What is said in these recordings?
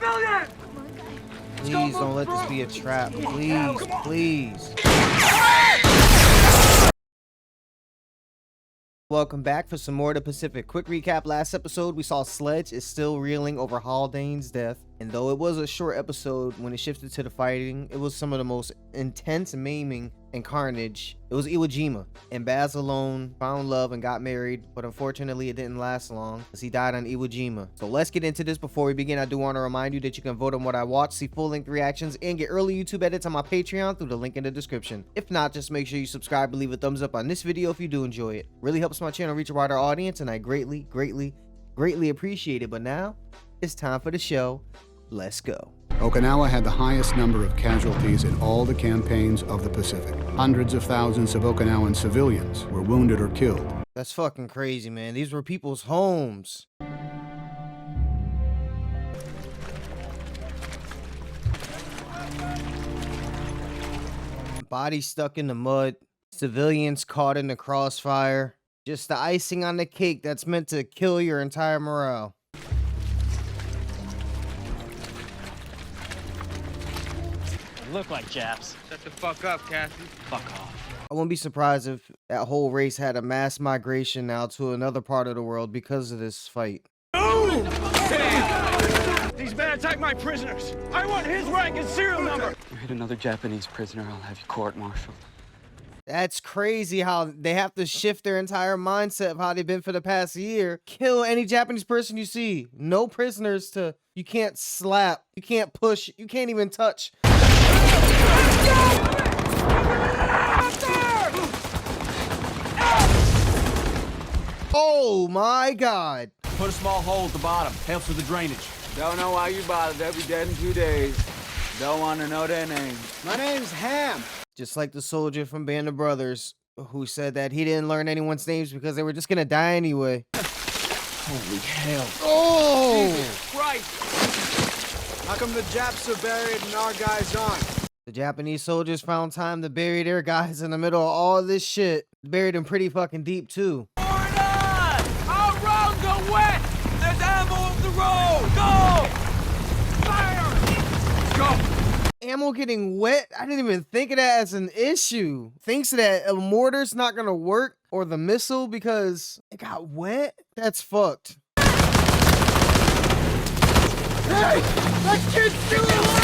Civilian! Please don't let this be a trap. Please, please. Welcome back for some more of the Pacific. Quick recap. Last episode, we saw Sledge is still reeling over Haldane's death. And though it was a short episode, when it shifted to the fighting, it was some of the most intense maiming and carnage. It was Iwo Jima. And Baz alone found love and got married, but unfortunately it didn't last long because he died on Iwo Jima. So let's get into this. Before we begin, I do want to remind you that you can vote on what I watch, see full-length reactions, and get early YouTube edits on my Patreon through the link in the description. If not, just make sure you subscribe and leave a thumbs up on this video if you do enjoy it. Really helps my channel reach a wider audience, and I greatly appreciate it. But now, it's time for the show. Let's go. Okinawa had the highest number of casualties in all the campaigns of the Pacific. Hundreds of thousands of Okinawan civilians were wounded or killed. That's fucking crazy, man. These were people's homes. Bodies stuck in the mud. Civilians caught in the crossfire. Just the icing on the cake that's meant to kill your entire morale. Look like Japs. Shut the fuck up, Cassie. Fuck off. I wouldn't be surprised if that whole race had a mass migration now to another part of the world because of this fight. Ooh! These men attack my prisoners. I want his rank and serial number. You hit another Japanese prisoner, I'll have you court-martialed. That's crazy how they have to shift their entire mindset of how they've been for the past year. Kill any Japanese person you see. No prisoners to... You can't slap. You can't push. You can't even touch. Oh my God. Put a small hole at the bottom. Helps with the drainage. Don't know why you bothered. They'll be dead in 2 days. Don't want to know their names. My name's Ham. Just like the soldier from Band of Brothers who said that he didn't learn anyone's names because they were just gonna die anyway. Holy hell. Oh! Jesus Christ! How come the Japs are buried and our guys aren't? The Japanese soldiers found time to bury their guys in the middle of all this shit. Buried them pretty fucking deep too. Our roads are wet. There's ammo on the road. Go! Fire! Let's go. Ammo getting wet? I didn't even think of that as an issue. Thinks that a mortar's not gonna work or the missile because it got wet? That's fucked. Hey! That kid's still alive!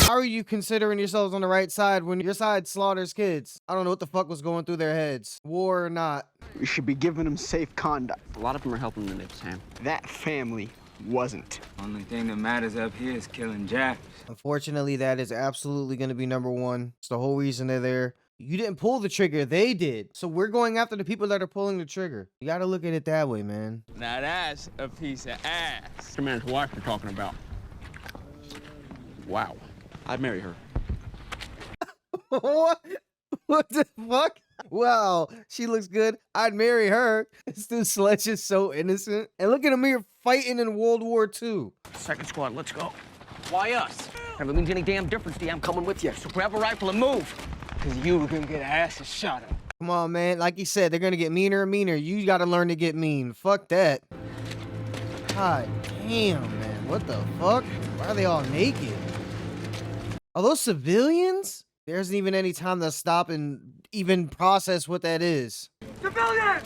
How are you considering yourselves on the right side when your side slaughters kids? I don't know what the fuck was going through their heads. War or not. We should be giving them safe conduct. A lot of them are helping the nibs, Ham. That family wasn't. Only thing that matters up here is killing Japs. Unfortunately, that is absolutely going to be number one. It's the whole reason they're there. You didn't pull the trigger, they did. So we're going after the people that are pulling the trigger. You got to look at it that way, man. Now that's a piece of ass. The man's wife you're talking about. Wow. I'd marry her. What? What the fuck? Wow, she looks good. I'd marry her. This dude Sledge is so innocent. And look at him here fighting in World War II. Second squad, let's go. Why us? If it means any damn difference, I'm coming with you. So grab a rifle and move. Because you were going to get asses shot at. Come on, man. Like you said, they're going to get meaner and meaner. You got to learn to get mean. Fuck that. God damn, man. What the fuck? Why are they all naked? Are those civilians? There isn't even any time to stop and even process what that is. Civilian!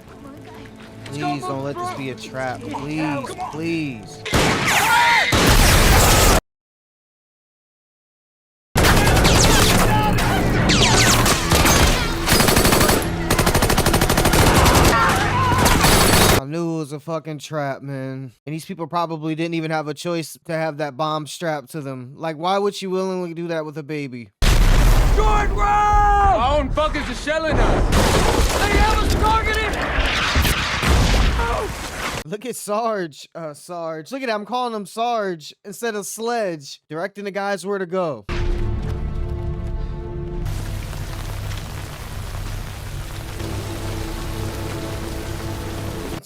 Please don't let this be a trap. Please, please. I knew it was a fucking trap, man. And these people probably didn't even have a choice to have that bomb strapped to them. Like, why would she willingly do that with a baby? Short round! Our own fuckers are shelling us. They have us targeted! Look at Sarge. Sarge. Look at that. I'm calling him Sarge instead of Sledge. Directing the guys where to go.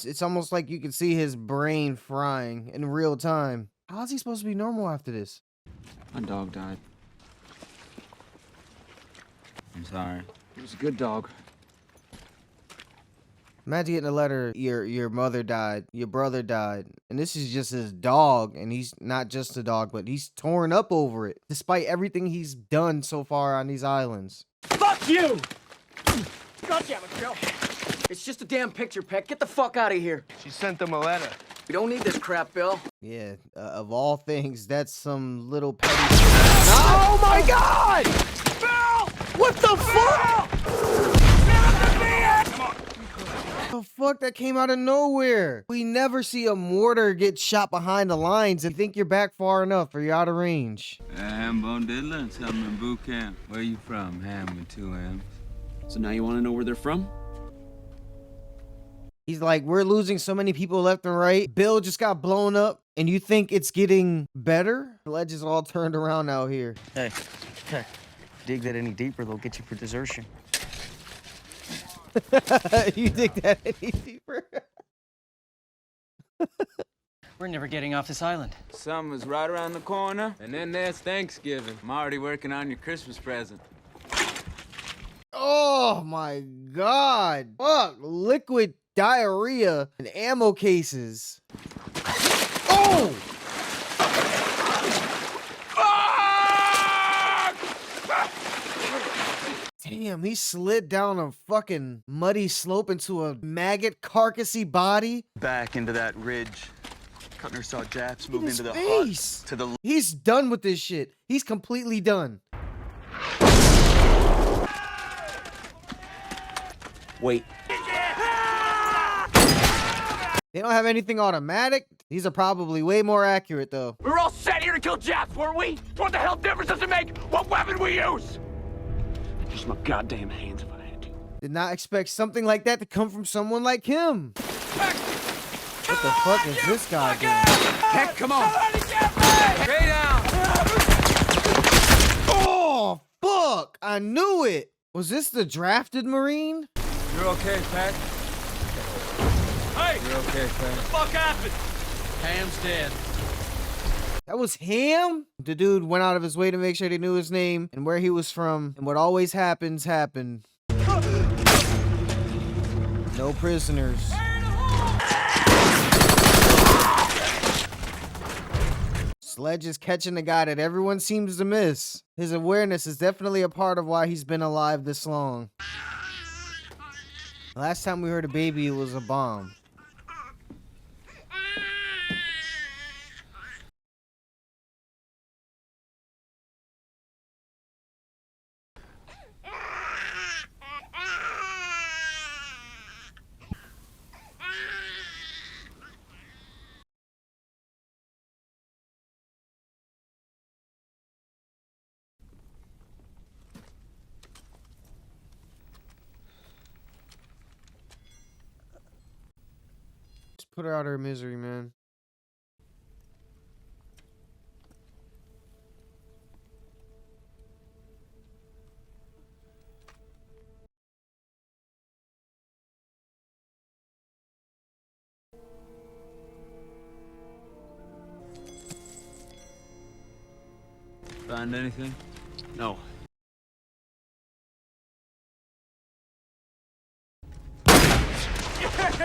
It's almost like you can see his brain frying in real time. How is he supposed to be normal after this? My dog died. I'm sorry. He was a good dog. Imagine getting a letter, your mother died, your brother died, and this is just his dog, and he's not just a dog, but he's torn up over it, despite everything he's done so far on these islands. Fuck you! God damn it, Bill. It's just a damn picture, Peck. Get the fuck out of here. She sent them a letter. We don't need this crap, Bill. Yeah, of all things, that's some little petty. Oh my God! Bill! What the fuck? The fuck, that came out of nowhere. We never see a mortar get shot behind the lines and think you're back far enough or you're out of range. Hambone did learn something in boot camp. Where you from, Ham with 2 M's? So now you want to know where they're from? He's like, we're losing so many people left and right. Bill just got blown up and you think it's getting better? The ledge is all turned around out here. Hey, dig that any deeper, they'll get you for desertion. You dig that any deeper? We're never getting off this island. Summer's right around the corner, and then there's Thanksgiving. I'm already working on your Christmas present. Oh my God. Fuck, liquid diarrhea and ammo cases. Oh! Damn, he slid down a fucking muddy slope into a maggot carcassy body. Back into that ridge. Cutner saw Japs move His into the face. hut to the He's done with this shit. He's completely done. Wait. They don't have anything automatic. These are probably way more accurate though. We were all sent here to kill Japs, weren't we? What the hell difference does it make what weapon we use? I'd use my goddamn hands if I had to. Did not expect something like that to come from someone like him. What the fuck is this guy doing? Heck, come on! Stay down! Oh, fuck! I knew it! Was this the drafted Marine? You're okay, Pat? Hey! You're okay, Pat? Fuck happened? Ham's dead. That was him? The dude went out of his way to make sure they knew his name and where he was from, and what always happens, happened. No prisoners. Sledge is catching the guy that everyone seems to miss. His awareness is definitely a part of why he's been alive this long. Last time we heard a baby, it was a bomb. Just put her out of her misery, man. Find anything? No.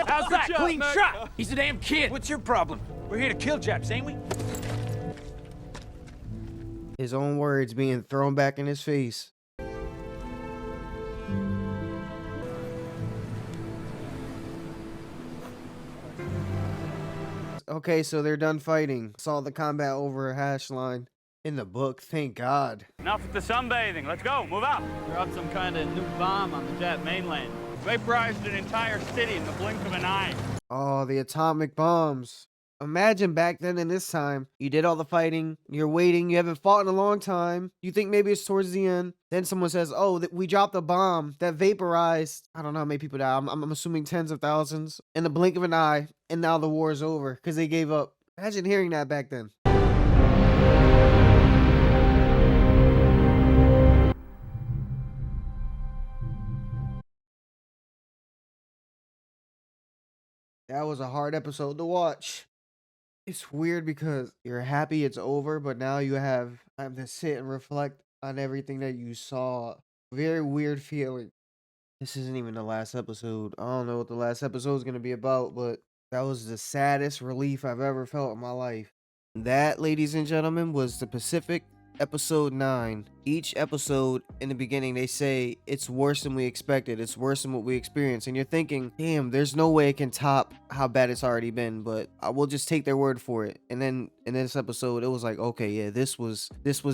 How's that? job, Clean Mac. shot! He's a damn kid! What's your problem? We're here to kill Japs, ain't we? His own words being thrown back in his face. Okay, so they're done fighting. Saw the combat over a hash line. In the book, thank God. Enough with the sunbathing. Let's go. Move out. Dropped some kind of new bomb on the Jap mainland. Vaporized an entire city in the blink of an eye. Oh, the atomic bombs. Imagine back then in this time, you did all the fighting, you're waiting, you haven't fought in a long time, you think maybe it's towards the end, then someone says, oh, we dropped a bomb that vaporized, I don't know how many people died, I'm assuming tens of thousands, in the blink of an eye, and now the war is over, because they gave up. Imagine hearing that back then. That was a hard episode to watch. It's weird because you're happy it's over, but now you have time to sit and reflect on everything that you saw. Very weird feeling. This isn't even the last episode. I don't know what the last episode is going to be about, but that was the saddest relief I've ever felt in my life. That, ladies and gentlemen, was the Pacific episode 9. Each episode in the beginning, they say it's worse than we expected. It's worse than what we experienced. And you're thinking, damn, there's no way it can top how bad it's already been, but I will just take their word for it. And then in this episode, it was like, okay, yeah, this was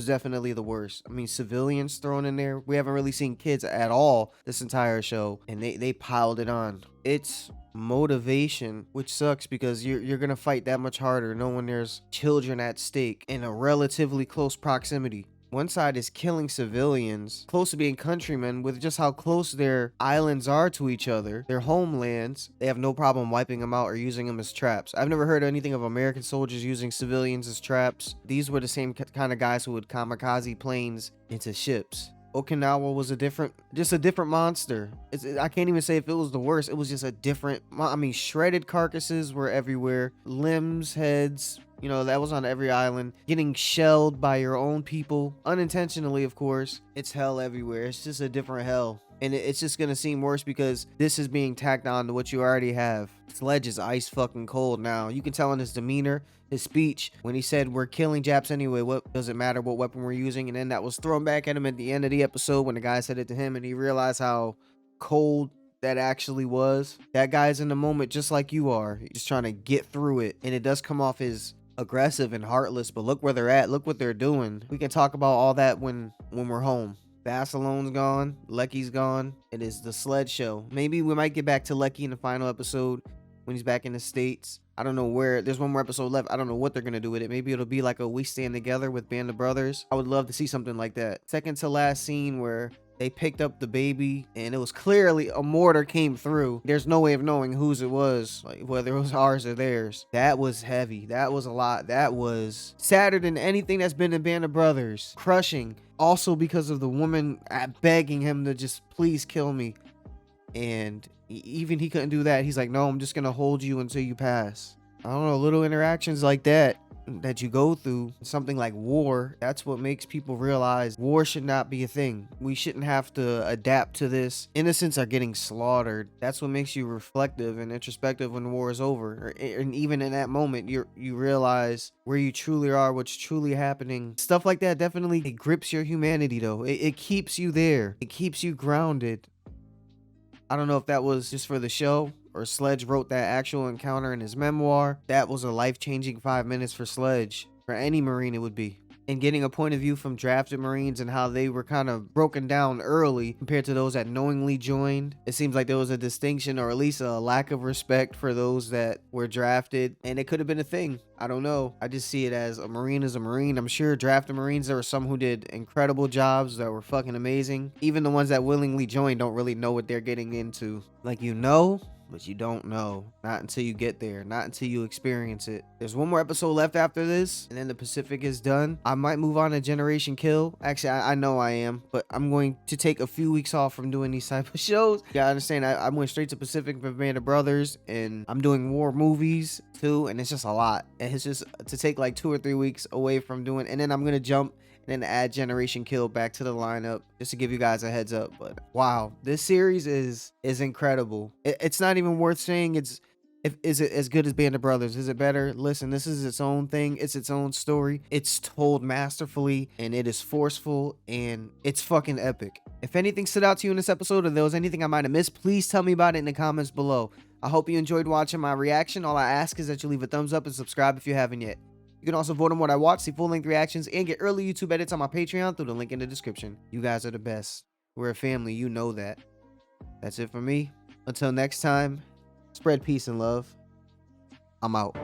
definitely the worst. I mean, civilians thrown in there. We haven't really seen kids at all this entire show, and they piled it on. It's motivation, which sucks because you're gonna fight that much harder knowing there's children at stake in a relatively close proximity. One side is killing civilians, close to being countrymen, with just how close their islands are to each other, their homelands. They have no problem wiping them out or using them as traps. I've never heard anything of American soldiers using civilians as traps. These were the same kind of guys who would kamikaze planes into ships. Okinawa was a different monster. I can't even say if it was the worst. It was just a different, I mean, shredded carcasses were everywhere. Limbs, heads, you know, that was on every island. Getting shelled by your own people, unintentionally, of course. It's hell everywhere. It's just a different hell. And it's just gonna seem worse because this is being tacked on to what you already have. Sledge is ice fucking cold now. You can tell in his demeanor, his speech, when he said, we're killing Japs anyway, what does it matter what weapon we're using? And then that was thrown back at him at the end of the episode when the guy said it to him and he realized how cold that actually was. That guy's in the moment just like you are. He's just trying to get through it. And it does come off as aggressive and heartless, but look where they're at. Look what they're doing. We can talk about all that when we're home. Basalone's gone. Lecky's gone. It is the Sledge show. Maybe we might get back to Lecky in the final episode when he's back in the States. I don't know where. There's one more episode left. I don't know what they're going to do with it. Maybe it'll be like a We Stand Together with Band of Brothers. I would love to see something like that. Second to last scene where they picked up the baby and it was clearly a mortar came through. There's no way of knowing whose it was, like whether it was ours or theirs. That was heavy. That was a lot. That was sadder than anything that's been in Band of Brothers. Crushing. Also because of the woman begging him to just please kill me. And even he couldn't do that. He's like, no, I'm just going to hold you until you pass. I don't know, little interactions like that you go through, something like war, that's what makes people realize war should not be a thing. We shouldn't have to adapt to this. Innocents are getting slaughtered. That's what makes you reflective and introspective when war is over. And even in that moment, you realize where you truly are, what's truly happening. Stuff like that definitely, it grips your humanity though. It keeps you there. It keeps you grounded. I don't know if that was just for the show or Sledge wrote that actual encounter in his memoir. That was a life-changing 5 minutes for Sledge. For any Marine, it would be. And getting a point of view from drafted Marines and how they were kind of broken down early compared to those that knowingly joined. It seems like there was a distinction or at least a lack of respect for those that were drafted. And it could have been a thing. I don't know. I just see it as a Marine is a Marine. I'm sure drafted Marines, there were some who did incredible jobs that were fucking amazing. Even the ones that willingly joined don't really know what they're getting into. Like, you know, but you don't know. Not until you get there. Not until you experience it. There's one more episode left after this, and then the Pacific is done. I might move on to Generation Kill. Actually, I know I am, but I'm going to take a few weeks off from doing these type of shows. You gotta understand, I went straight to Pacific for Band of Brothers, and I'm doing war movies too, and it's just a lot. And it's just to take like 2 or 3 weeks away from doing, and then I'm gonna jump and then add Generation Kill back to the lineup just to give you guys a heads up. But wow, this series is incredible. It's not even worth saying is it as good as Band of Brothers? Is it better? Listen, this is its own thing. It's its own story. It's told masterfully and it is forceful and it's fucking epic. If anything stood out to you in this episode or there was anything I might have missed, please tell me about it in the comments below. I hope you enjoyed watching my reaction. All I ask is that you leave a thumbs up and subscribe if you haven't yet. You can also vote on what I watch, see full-length reactions, and get early YouTube edits on my Patreon through the link in the description. You guys are the best. We're a family, you know that. That's it for me. Until next time, spread peace and love. I'm out.